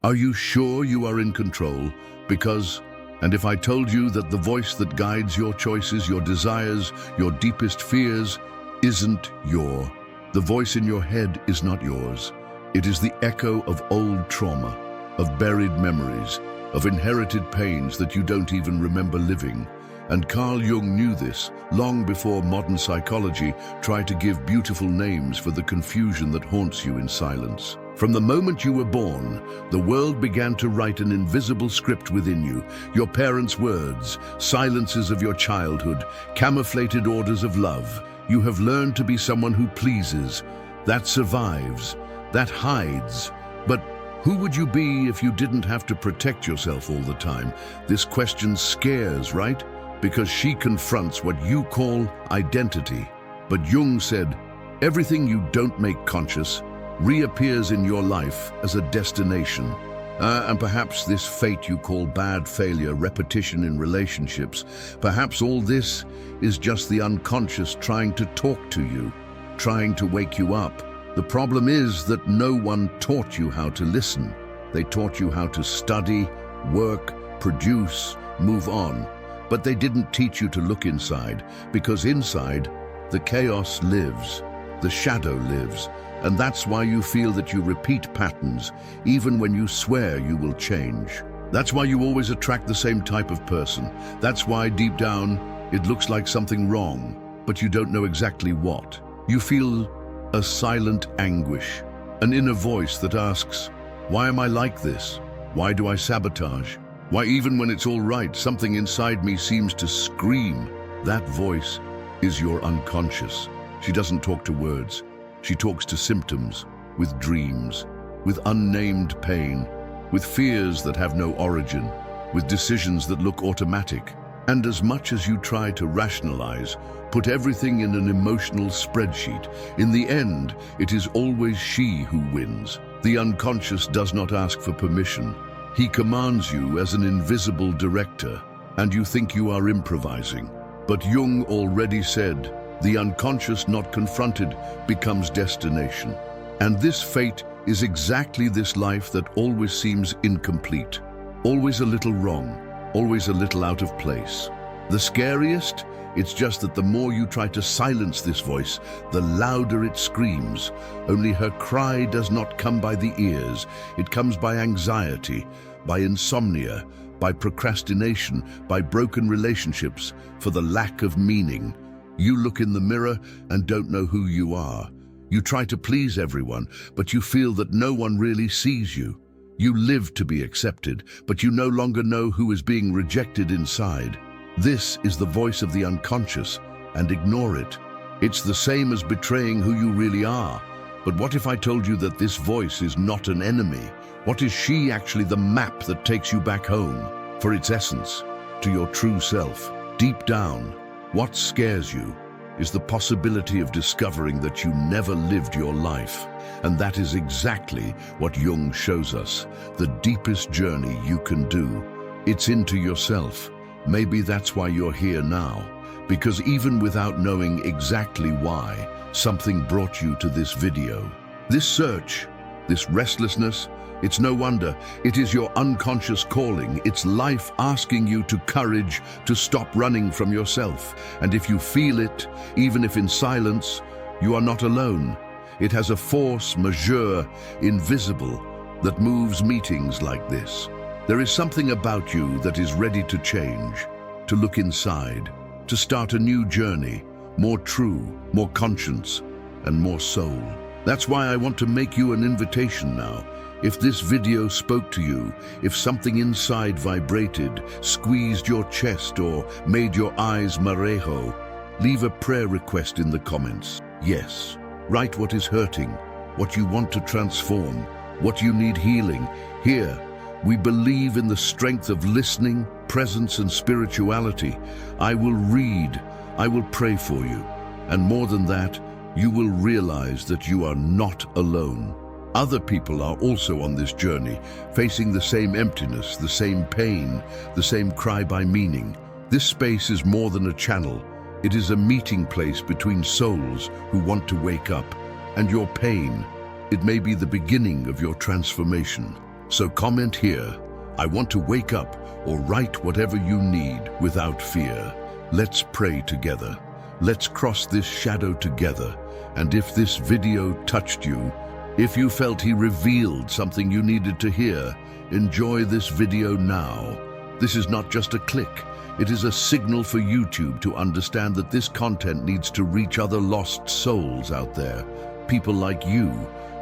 Are you sure you are in control? And if I told you that the voice that guides your choices, your desires, your deepest fears, isn't the voice in your head is not yours. It is the echo of old trauma, of buried memories, of inherited pains that you don't even remember living. And Carl Jung knew this long before modern psychology tried to give beautiful names for the confusion that haunts you in silence. From the moment you were born, the world began to write an invisible script within you. Your parents' words, silences of your childhood, camouflated orders of love. You have learned to be someone who pleases, that survives, that hides. But who would you be if you didn't have to protect yourself all the time? This question scares, right? Because she confronts what you call identity. But Jung said, everything you don't make conscious reappears in your life as a destination. And perhaps this fate you call bad failure, repetition in relationships, perhaps all this is just the unconscious trying to talk to you, trying to wake you up. The problem is that no one taught you how to listen. They taught you how to study, work, produce, move on. But they didn't teach you to look inside, because inside, the chaos lives, the shadow lives, and that's why you feel that you repeat patterns, even when you swear you will change. That's why you always attract the same type of person. That's why deep down, it looks like something wrong, but you don't know exactly what. You feel a silent anguish, an inner voice that asks, why am I like this? Why do I sabotage? Why even when it's all right, something inside me seems to scream? That voice is your unconscious. She doesn't talk to words. She talks to symptoms, with dreams, with unnamed pain, with fears that have no origin, with decisions that look automatic. And as much as you try to rationalize, put everything in an emotional spreadsheet, in the end, it is always she who wins. The unconscious does not ask for permission. He commands you as an invisible director, and you think you are improvising. But Jung already said, the unconscious not confronted becomes destination. And this fate is exactly this life that always seems incomplete, always a little wrong, always a little out of place. The scariest, it's just that the more you try to silence this voice, the louder it screams. Only her cry does not come by the ears. It comes by anxiety, by insomnia, by procrastination, by broken relationships, for the lack of meaning. You look in the mirror and don't know who you are. You try to please everyone, but you feel that no one really sees you. You live to be accepted, but you no longer know who is being rejected inside. This is the voice of the unconscious, and ignore it. It's the same as betraying who you really are. But what if I told you that this voice is not an enemy? What is she actually the map that takes you back home, for its essence, to your true self? Deep down, what scares you is the possibility of discovering that you never lived your life. And that is exactly what Jung shows us, the deepest journey you can do. It's into yourself. Maybe that's why you're here now, because even without knowing exactly why, something brought you to this video. This search, this restlessness, it's no wonder. It is your unconscious calling. It's life asking you to courage, to stop running from yourself. And if you feel it, even if in silence, you are not alone. It has a force majeure, invisible, that moves meetings like this. There is something about you that is ready to change, to look inside, to start a new journey, more true, more conscience, and more soul. That's why I want to make you an invitation now. If this video spoke to you, if something inside vibrated, squeezed your chest, or made your eyes marejo, leave a prayer request in the comments. Yes, write what is hurting, what you want to transform, what you need healing. Here, we believe in the strength of listening, presence, and spirituality. I will read, I will pray for you, and more than that, you will realize that you are not alone. Other people are also on this journey, facing the same emptiness, the same pain, the same cry by meaning. This space is more than a channel. It is a meeting place between souls who want to wake up. And your pain, it may be the beginning of your transformation. So comment here. I want to wake up, or write whatever you need without fear. Let's pray together. Let's cross this shadow together. And if this video touched you, if you felt he revealed something you needed to hear, enjoy this video now. This is not just a click. It is a signal for YouTube to understand that this content needs to reach other lost souls out there. People like you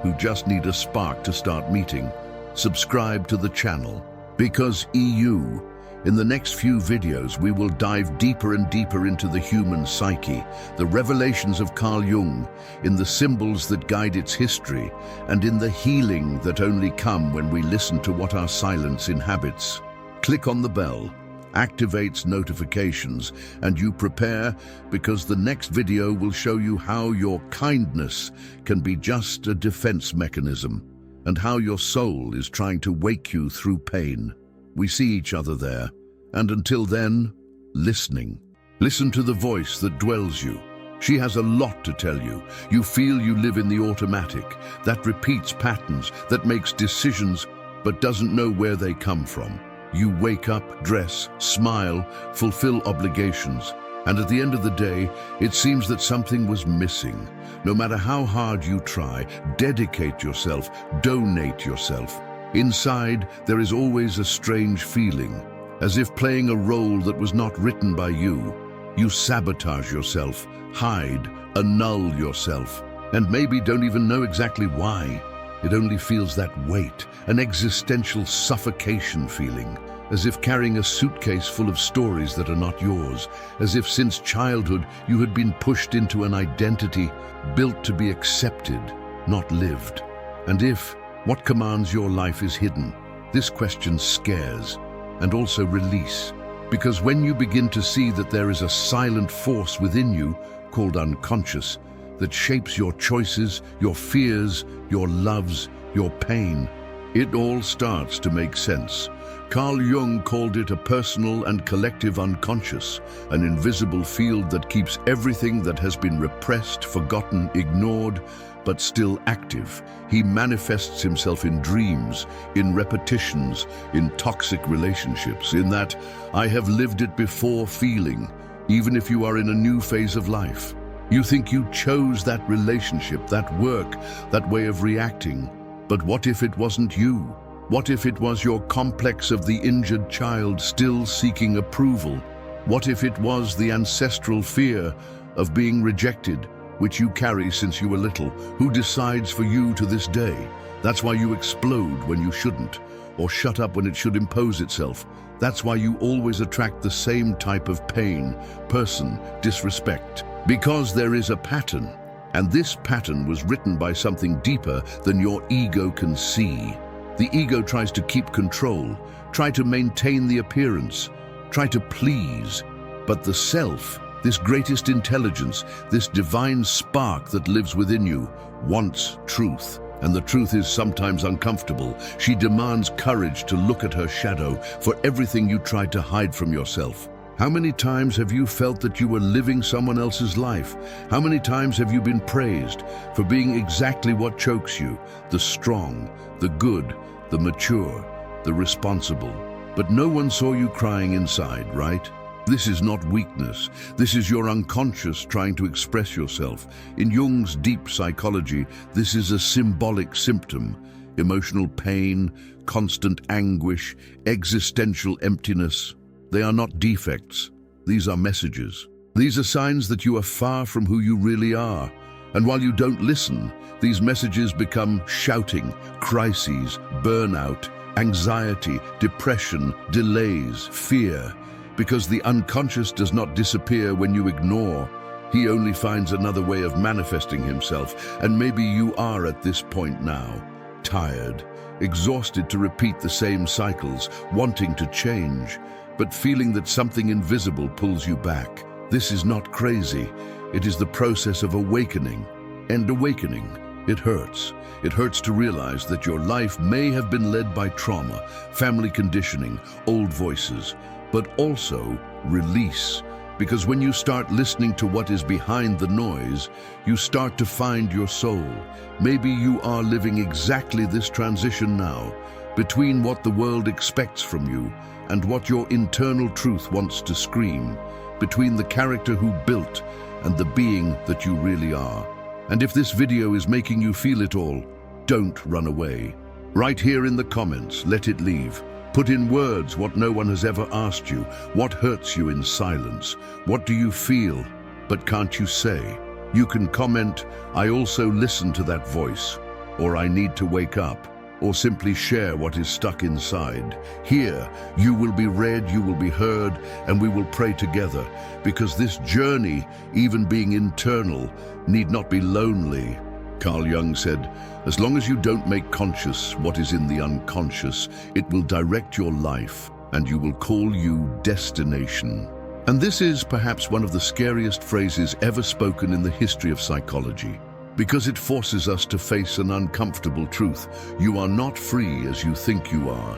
who just need a spark to start meeting. Subscribe to the channel. Because EU, in the next few videos we will dive deeper and deeper into the human psyche, the revelations of Carl Jung, in the symbols that guide its history, and in the healing that only come when we listen to what our silence inhabits. Click on the bell, activates notifications, and you prepare, because the next video will show you how your kindness can be just a defense mechanism, and how your soul is trying to wake you through pain. We see each other there, and until then, listening. Listen to the voice that dwells you. She has a lot to tell you. You feel you live in the automatic, that repeats patterns, that makes decisions, but doesn't know where they come from. You wake up, dress, smile, fulfill obligations, and at the end of the day, it seems that something was missing. No matter how hard you try, dedicate yourself, donate yourself. Inside, there is always a strange feeling, as if playing a role that was not written by you. You sabotage yourself, hide, annul yourself, and maybe don't even know exactly why. It only feels that weight, an existential suffocation feeling, as if carrying a suitcase full of stories that are not yours, as if since childhood you had been pushed into an identity built to be accepted, not lived. And if what commands your life is hidden, this question scares, and also release. Because when you begin to see that there is a silent force within you, called unconscious, that shapes your choices, your fears, your loves, your pain, it all starts to make sense. Carl Jung called it a personal and collective unconscious, an invisible field that keeps everything that has been repressed, forgotten, ignored, but still active. He manifests himself in dreams, in repetitions, in toxic relationships, in that "I have lived it before" feeling, even if you are in a new phase of life. You think you chose that relationship, that work, that way of reacting. But what if it wasn't you? What if it was your complex of the injured child still seeking approval? What if it was the ancestral fear of being rejected, which you carry since you were little? Who decides for you to this day? That's why you explode when you shouldn't, or shut up when it should impose itself. That's why you always attract the same type of pain, person, disrespect. Because there is a pattern, and this pattern was written by something deeper than your ego can see. The ego tries to keep control, try to maintain the appearance, try to please. But the self, this greatest intelligence, this divine spark that lives within you, wants truth. And the truth is sometimes uncomfortable. She demands courage to look at her shadow for everything you tried to hide from yourself. How many times have you felt that you were living someone else's life? How many times have you been praised for being exactly what chokes you? The strong, the good, the mature, the responsible. But no one saw you crying inside, right? This is not weakness. This is your unconscious trying to express yourself. In Jung's deep psychology, this is a symbolic symptom. Emotional pain, constant anguish, existential emptiness. They are not defects. These are messages. These are signs that you are far from who you really are. And while you don't listen, these messages become shouting, crises, burnout, anxiety, depression, delays, fear. Because the unconscious does not disappear when you ignore. He only finds another way of manifesting himself. And maybe you are at this point now, tired, exhausted to repeat the same cycles, wanting to change, but feeling that something invisible pulls you back. This is not crazy. It is the process of awakening. And awakening, it hurts. It hurts to realize that your life may have been led by trauma, family conditioning, old voices, but also release. Because when you start listening to what is behind the noise, you start to find your soul. Maybe you are living exactly this transition now, between what the world expects from you and what your internal truth wants to scream, between the character who built and the being that you really are. And if this video is making you feel it all, don't run away. Right here in the comments, let it leave. Put in words what no one has ever asked you. What hurts you in silence? What do you feel, but can't you say? You can comment, "I also listen to that voice," or "I need to wake up," or simply share what is stuck inside. Here, you will be read, you will be heard, and we will pray together, because this journey, even being internal, need not be lonely. Carl Jung said, "As long as you don't make conscious what is in the unconscious, it will direct your life, and you will call you destination." And this is perhaps one of the scariest phrases ever spoken in the history of psychology, because it forces us to face an uncomfortable truth. You are not free as you think you are.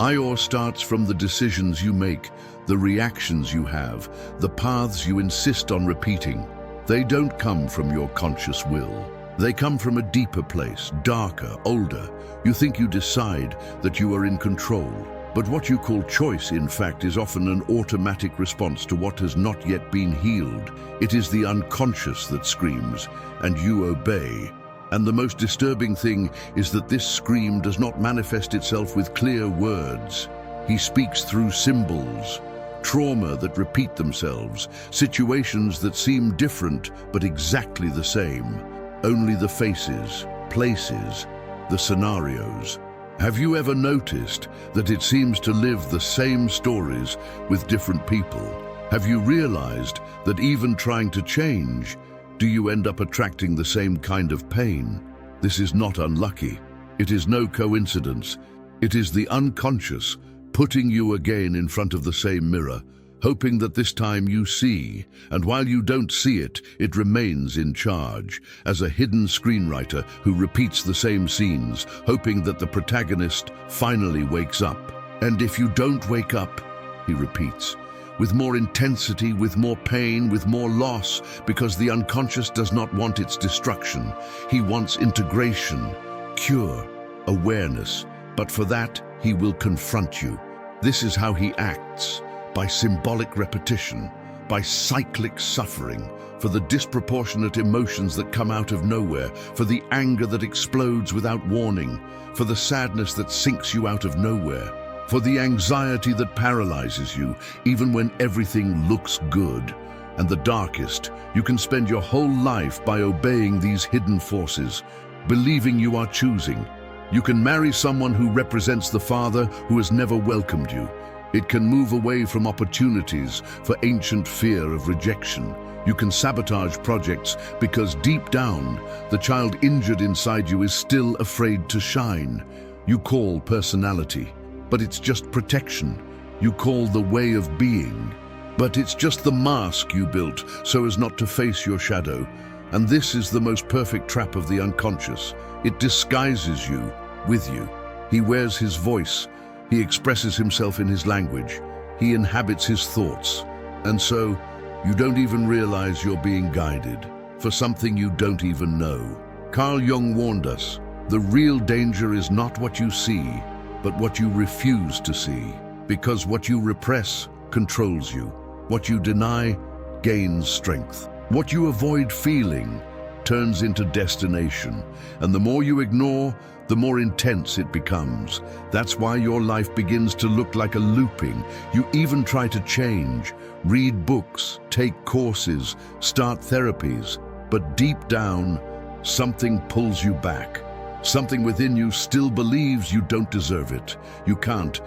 IOR starts from the decisions you make, the reactions you have, the paths you insist on repeating. They don't come from your conscious will. They come from a deeper place, darker, older. You think you decide that you are in control. But what you call choice, in fact, is often an automatic response to what has not yet been healed. It is the unconscious that screams, and you obey. And the most disturbing thing is that this scream does not manifest itself with clear words. He speaks through symbols, trauma that repeat themselves, situations that seem different but exactly the same. Only the faces, places, the scenarios. Have you ever noticed that it seems to live the same stories with different people? Have you realized that even trying to change, do you end up attracting the same kind of pain? This is not unlucky. It is no coincidence. It is the unconscious putting you again in front of the same mirror, hoping that this time you see, and while you don't see it, it remains in charge, as a hidden screenwriter who repeats the same scenes, hoping that the protagonist finally wakes up. And if you don't wake up, he repeats, with more intensity, with more pain, with more loss, because the unconscious does not want its destruction. He wants integration, cure, awareness, but for that, he will confront you. This is how he acts. By symbolic repetition, by cyclic suffering, for the disproportionate emotions that come out of nowhere, for the anger that explodes without warning, for the sadness that sinks you out of nowhere, for the anxiety that paralyzes you, even when everything looks good. And the darkest, you can spend your whole life by obeying these hidden forces, believing you are choosing. You can marry someone who represents the father who has never welcomed you. It can move away from opportunities for ancient fear of rejection. You can sabotage projects because deep down, the child injured inside you is still afraid to shine. You call personality, but it's just protection. You call the way of being, but it's just the mask you built so as not to face your shadow. And this is the most perfect trap of the unconscious. It disguises you with you. He wears his voice. He expresses himself in his language. He inhabits his thoughts. And so, you don't even realize you're being guided for something you don't even know. Carl Jung warned us, the real danger is not what you see, but what you refuse to see. Because what you repress controls you. What you deny gains strength. What you avoid feeling turns into destination. And the more you ignore, the more intense it becomes. That's why your life begins to look like a looping. You even try to change, read books, take courses, start therapies, but deep down, something pulls you back. Something within you still believes you don't deserve it. You can't.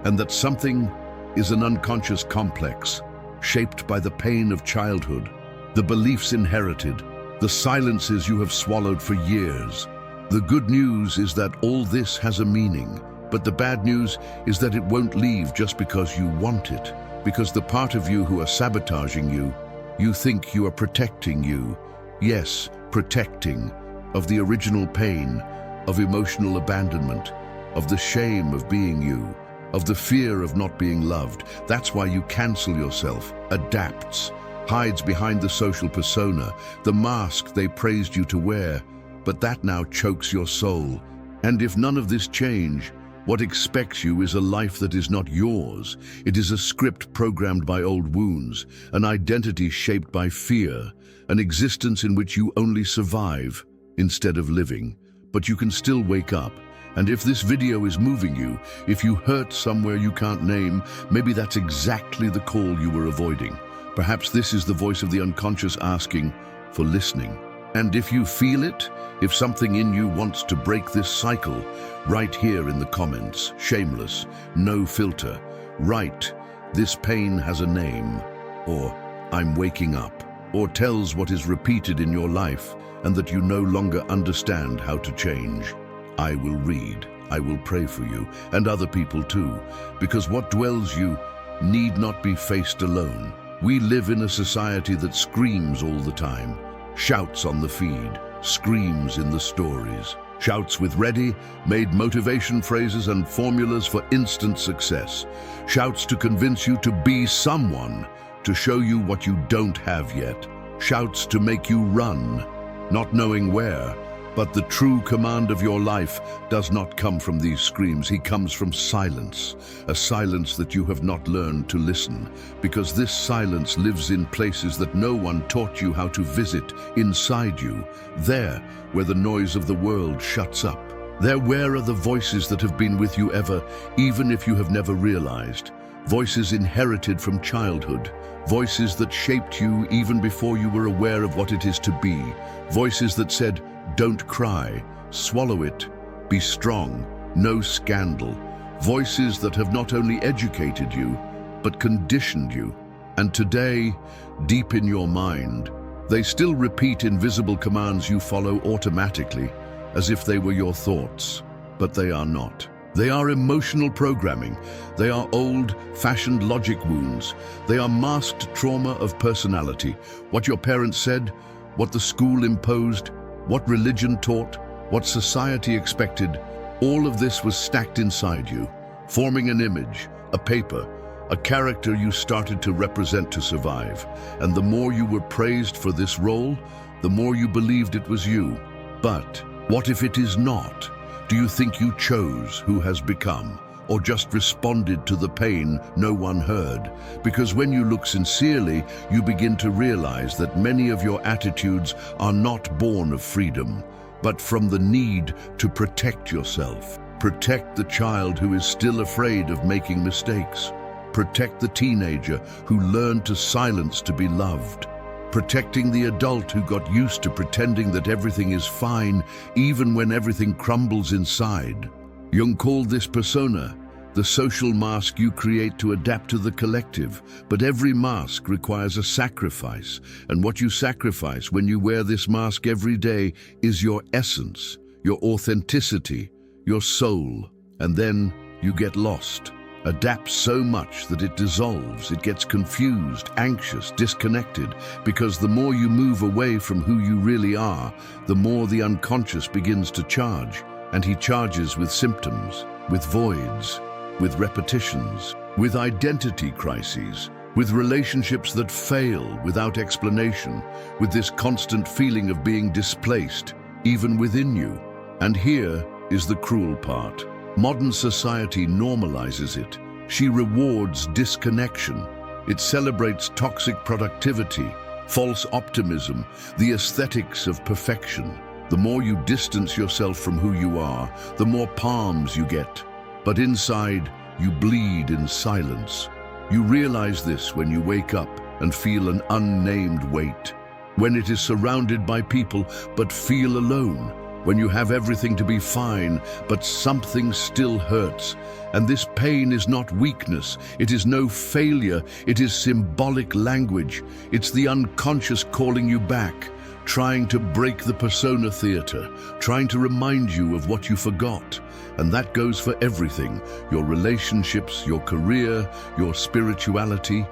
And that something is an unconscious complex, shaped by the pain of childhood, the beliefs inherited, the silences you have swallowed for years. The good news is that all this has a meaning, but the bad news is that it won't leave just because you want it, because the part of you who are sabotaging you, you think you are protecting you. Yes, protecting, of the original pain, of emotional abandonment, of the shame of being you, of the fear of not being loved. That's why you cancel yourself, adapts, hides behind the social persona, the mask they praised you to wear, but that now chokes your soul. And if none of this change, what expects you is a life that is not yours. It is a script programmed by old wounds, an identity shaped by fear, an existence in which you only survive instead of living. But you can still wake up. And if this video is moving you, if you hurt somewhere you can't name, maybe that's exactly the call you were avoiding. Perhaps this is the voice of the unconscious asking for listening. And if you feel it, if something in you wants to break this cycle, write here in the comments, shameless, no filter, write, "This pain has a name," or "I'm waking up," or tells what is repeated in your life and that you no longer understand how to change. I will read, I will pray for you, and other people too, because what dwells you need not be faced alone. We live in a society that screams all the time, shouts on the feed, screams in the stories, shouts with ready-made motivation phrases and formulas for instant success, shouts to convince you to be someone, to show you what you don't have yet, shouts to make you run, not knowing where. But the true command of your life does not come from these screams. He comes from silence, a silence that you have not learned to listen, because this silence lives in places that no one taught you how to visit, inside you, there where the noise of the world shuts up. There where are the voices that have been with you ever, even if you have never realized. Voices inherited from childhood, voices that shaped you even before you were aware of what it is to be, voices that said, "Don't cry, swallow it, be strong, no scandal." Voices that have not only educated you, but conditioned you. And today, deep in your mind, they still repeat invisible commands you follow automatically, as if they were your thoughts. But they are not. They are emotional programming. They are old-fashioned logic wounds. They are masked trauma of personality. What your parents said, what the school imposed, what religion taught, what society expected, all of this was stacked inside you, forming an image, a paper, a character you started to represent to survive. And the more you were praised for this role, the more you believed it was you. But what if it is not? Do you think you chose who has become, or just responded to the pain no one heard? Because when you look sincerely, you begin to realize that many of your attitudes are not born of freedom, but from the need to protect yourself. Protect the child who is still afraid of making mistakes. Protect the teenager who learned to silence to be loved. Protecting the adult who got used to pretending that everything is fine, even when everything crumbles inside. Jung called this persona, the social mask you create to adapt to the collective. But every mask requires a sacrifice, and what you sacrifice when you wear this mask every day is your essence, your authenticity, your soul. And then you get lost. Adapt so much that it dissolves, it gets confused, anxious, disconnected, because the more you move away from who you really are, the more the unconscious begins to charge, and he charges with symptoms, with voids, with repetitions, with identity crises, with relationships that fail without explanation, with this constant feeling of being displaced, even within you. And here is the cruel part. Modern society normalizes it. She rewards disconnection. It celebrates toxic productivity, false optimism, the aesthetics of perfection. The more you distance yourself from who you are, the more palms you get. But inside, you bleed in silence. You realize this when you wake up and feel an unnamed weight. When it is surrounded by people but feel alone. When you have everything to be fine, but something still hurts. And this pain is not weakness, it is no failure, it is symbolic language. It's the unconscious calling you back, trying to break the persona theater, trying to remind you of what you forgot. And that goes for everything, your relationships, your career, your spirituality.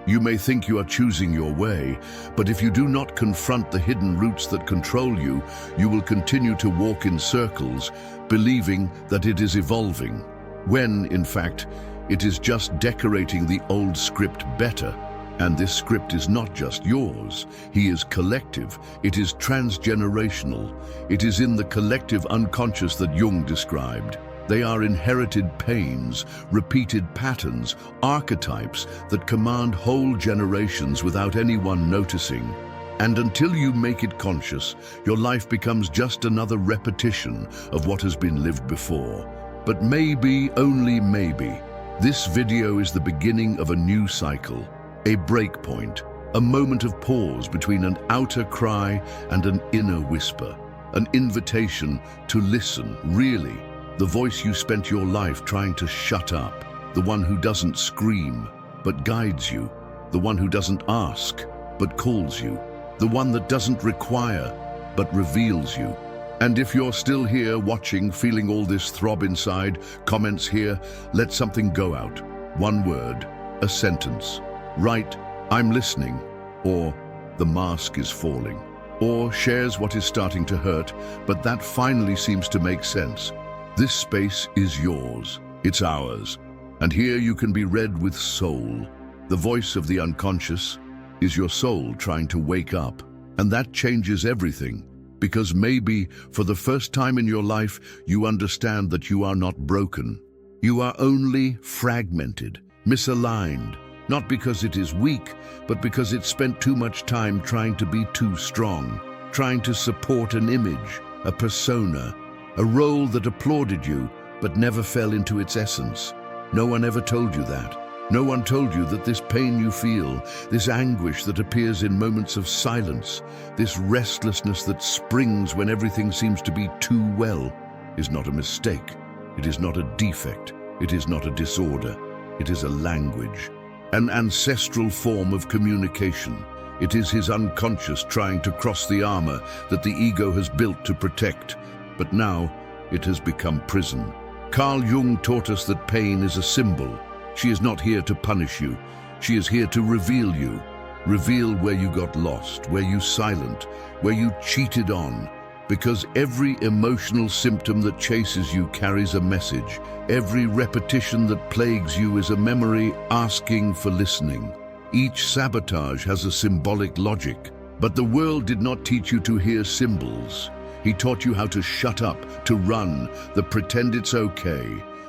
You may think you are choosing your way, but if you do not confront the hidden roots that control you, you will continue to walk in circles, believing that it is evolving, when, in fact, it is just decorating the old script better. And this script is not just yours. He is collective. It is transgenerational. It is in the collective unconscious that Jung described. They are inherited pains, repeated patterns, archetypes that command whole generations without anyone noticing. And until you make it conscious, your life becomes just another repetition of what has been lived before. But maybe, only maybe, this video is the beginning of a new cycle, a break point, a moment of pause between an outer cry and an inner whisper, an invitation to listen, really, the voice you spent your life trying to shut up, the one who doesn't scream, but guides you, the one who doesn't ask, but calls you, the one that doesn't require, but reveals you. And if you're still here watching, feeling all this throb inside, comments here, let something go out. One word, a sentence. Write, "I'm listening," or "the mask is falling," or shares what is starting to hurt, but that finally seems to make sense. This space is yours. It's ours. And here you can be read with soul. The voice of the unconscious is your soul trying to wake up. And that changes everything. Because maybe, for the first time in your life, you understand that you are not broken. You are only fragmented, misaligned, not because it is weak, but because it spent too much time trying to be too strong, trying to support an image, a persona, a role that applauded you, but never fell into its essence. No one ever told you that. No one told you that this pain you feel, this anguish that appears in moments of silence, this restlessness that springs when everything seems to be too well, is not a mistake. It is not a defect. It is not a disorder. It is a language, an ancestral form of communication. It is his unconscious trying to cross the armor that the ego has built to protect. But now, it has become prison. Carl Jung taught us that pain is a symbol. She is not here to punish you. She is here to reveal you. Reveal where you got lost, where you silent, where you cheated on. Because every emotional symptom that chases you carries a message. Every repetition that plagues you is a memory asking for listening. Each sabotage has a symbolic logic. But the world did not teach you to hear symbols. He taught you how to shut up, to run, the pretend it's okay,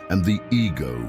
and the ego.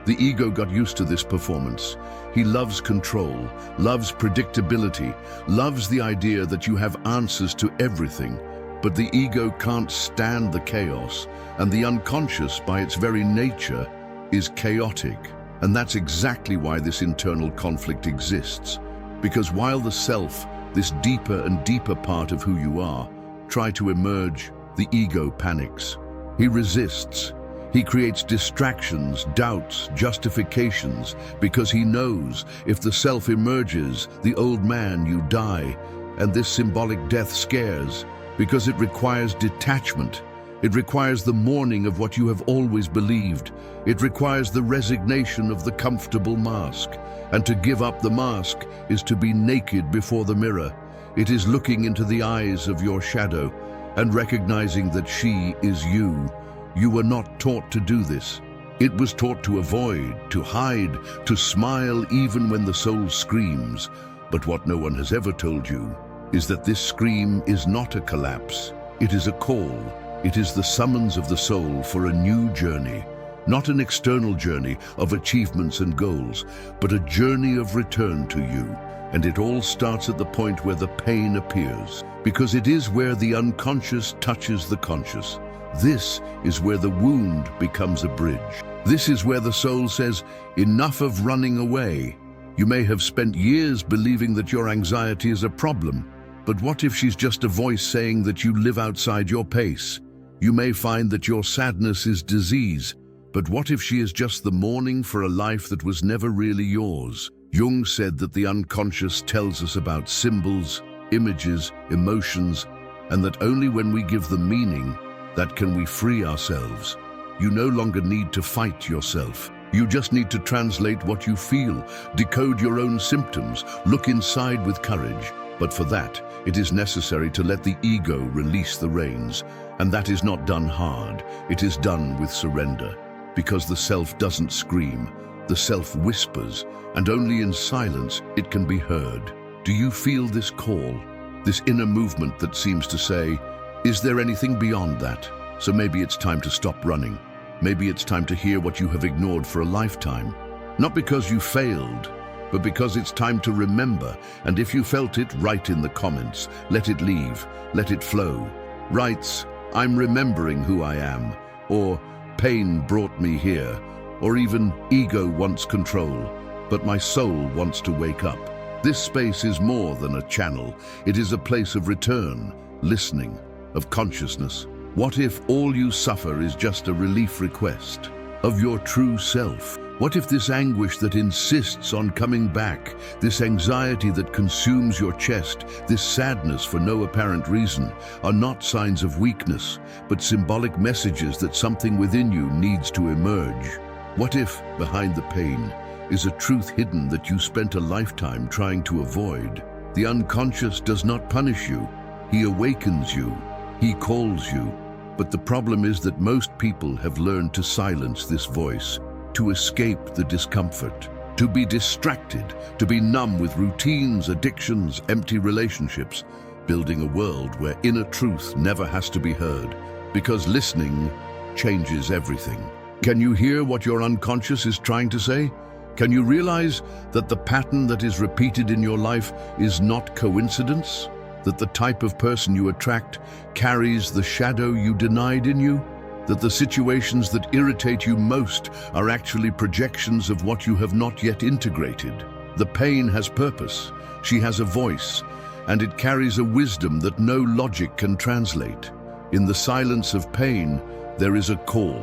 The ego got used to this performance. He loves control, loves predictability, loves the idea that you have answers to everything. But the ego can't stand the chaos, and the unconscious, by its very nature, is chaotic. And that's exactly why this internal conflict exists. Because while the self, this deeper and deeper part of who you are, try to emerge, the ego panics. He resists. He creates distractions, doubts, justifications, because he knows if the self emerges, the old man, you die. And this symbolic death scares, because it requires detachment. It requires the mourning of what you have always believed. It requires the resignation of the comfortable mask. And to give up the mask is to be naked before the mirror. It is looking into the eyes of your shadow and recognizing that she is you. You were not taught to do this. It was taught to avoid, to hide, to smile even when the soul screams. But what no one has ever told you is that this scream is not a collapse. It is a call. It is the summons of the soul for a new journey. Not an external journey of achievements and goals, but a journey of return to you. And it all starts at the point where the pain appears, because it is where the unconscious touches the conscious. This is where the wound becomes a bridge. This is where the soul says, enough of running away. You may have spent years believing that your anxiety is a problem, but what if she's just a voice saying that you live outside your pace? You may find that your sadness is disease, but what if she is just the mourning for a life that was never really yours? Jung said that the unconscious tells us about symbols, images, emotions, and that only when we give them meaning, that can we free ourselves. You no longer need to fight yourself. You just need to translate what you feel, decode your own symptoms, look inside with courage. But for that, it is necessary to let the ego release the reins. And that is not done hard, it is done with surrender. Because the self doesn't scream, The self whispers, and only in silence it can be heard. Do you feel this call, this inner movement that seems to say, is there anything beyond that? So maybe it's time to stop running. Maybe it's time to hear what you have ignored for a lifetime. Not because you failed, but because it's time to remember. And if you felt it, write in the comments. Let it leave, let it flow. Writes, I'm remembering who I am, or pain brought me here, or even ego wants control, but my soul wants to wake up. This space is more than a channel. It is a place of return, listening, of consciousness. What if all you suffer is just a relief request of your true self? What if this anguish that insists on coming back, this anxiety that consumes your chest, this sadness for no apparent reason, are not signs of weakness, but symbolic messages that something within you needs to emerge? What if, behind the pain, is a truth hidden that you spent a lifetime trying to avoid? The unconscious does not punish you. He awakens you. He calls you. But the problem is that most people have learned to silence this voice, to escape the discomfort, to be distracted, to be numb with routines, addictions, empty relationships, building a world where inner truth never has to be heard, because listening changes everything. Can you hear what your unconscious is trying to say? Can you realize that the pattern that is repeated in your life is not coincidence? That the type of person you attract carries the shadow you denied in you? That the situations that irritate you most are actually projections of what you have not yet integrated? The pain has purpose, she has a voice, and it carries a wisdom that no logic can translate. In the silence of pain, there is a call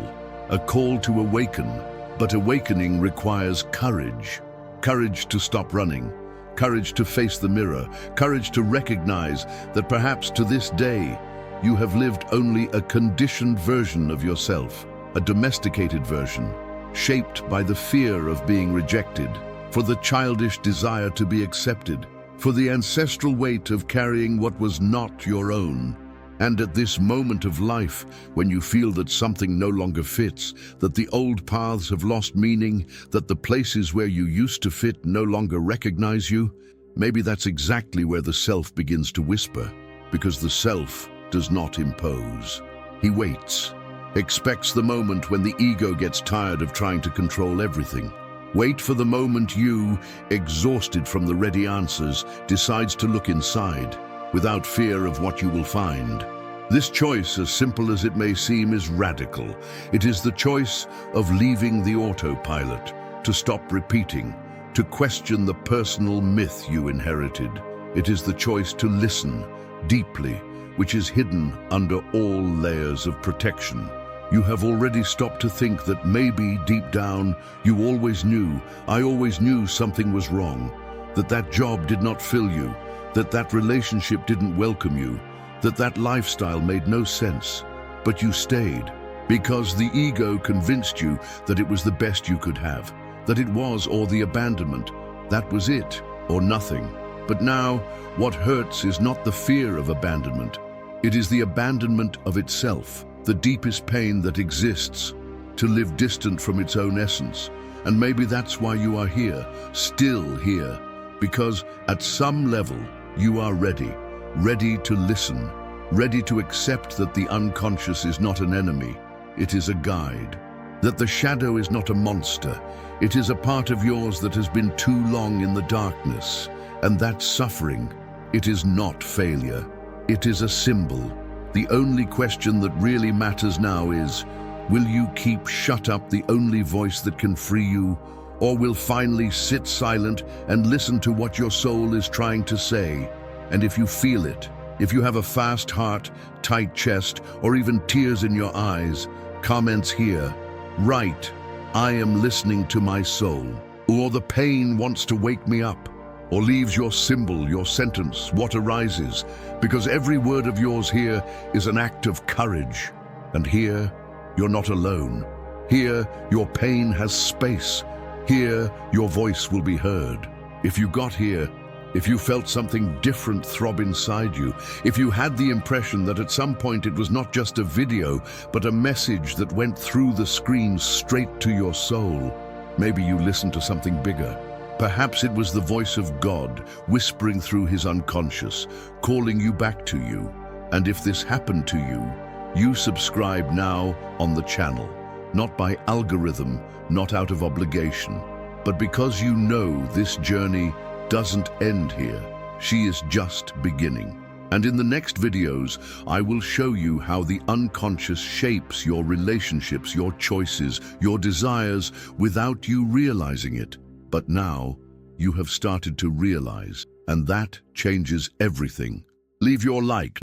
to awaken, but awakening requires courage. Courage to stop running, courage to face the mirror, courage to recognize that perhaps to this day, you have lived only a conditioned version of yourself, a domesticated version, shaped by the fear of being rejected, for the childish desire to be accepted, for the ancestral weight of carrying what was not your own. And at this moment of life, when you feel that something no longer fits, that the old paths have lost meaning, that the places where you used to fit no longer recognize you, maybe that's exactly where the self begins to whisper, because the self does not impose. He waits, expects the moment when the ego gets tired of trying to control everything. Wait for the moment you, exhausted from the ready answers, decides to look inside, without fear of what you will find. This choice, as simple as it may seem, is radical. It is the choice of leaving the autopilot, to stop repeating, to question the personal myth you inherited. It is the choice to listen deeply, which is hidden under all layers of protection. You have already stopped to think that maybe deep down you always knew, I always knew something was wrong, that that job did not fill you, that that relationship didn't welcome you, that that lifestyle made no sense. But you stayed because the ego convinced you that it was the best you could have, that it was, or the abandonment, that was it or nothing. But now, what hurts is not the fear of abandonment. It is the abandonment of itself, the deepest pain that exists, to live distant from its own essence. And maybe that's why you are here, still here, because at some level you are ready to listen, ready to accept that the unconscious is not an enemy, it is a guide. That the shadow is not a monster, it is a part of yours that has been too long in the darkness. And that suffering, it is not failure, it is a symbol. The only question that really matters now is, will you keep shut up the only voice that can free you, or will finally sit silent and listen to what your soul is trying to say? And if you feel it, if you have a fast heart, tight chest, or even tears in your eyes, comments here. Write, I am listening to my soul, or the pain wants to wake me up, or leaves your symbol, your sentence, what arises, because every word of yours here is an act of courage. And here, you're not alone. Here, your pain has space. Here, your voice will be heard. If you got here, if you felt something different throb inside you, if you had the impression that at some point it was not just a video, but a message that went through the screen straight to your soul, Maybe you listened to something bigger. Perhaps it was the voice of God whispering through his unconscious, calling you back to you. And if this happened to you, you subscribe now on the channel, not by algorithm, not out of obligation, but because you know this journey doesn't end here. She is just beginning. And in the next videos, I will show you how the unconscious shapes your relationships, your choices, your desires without you realizing it. But now, you have started to realize, and that changes everything. Leave your like.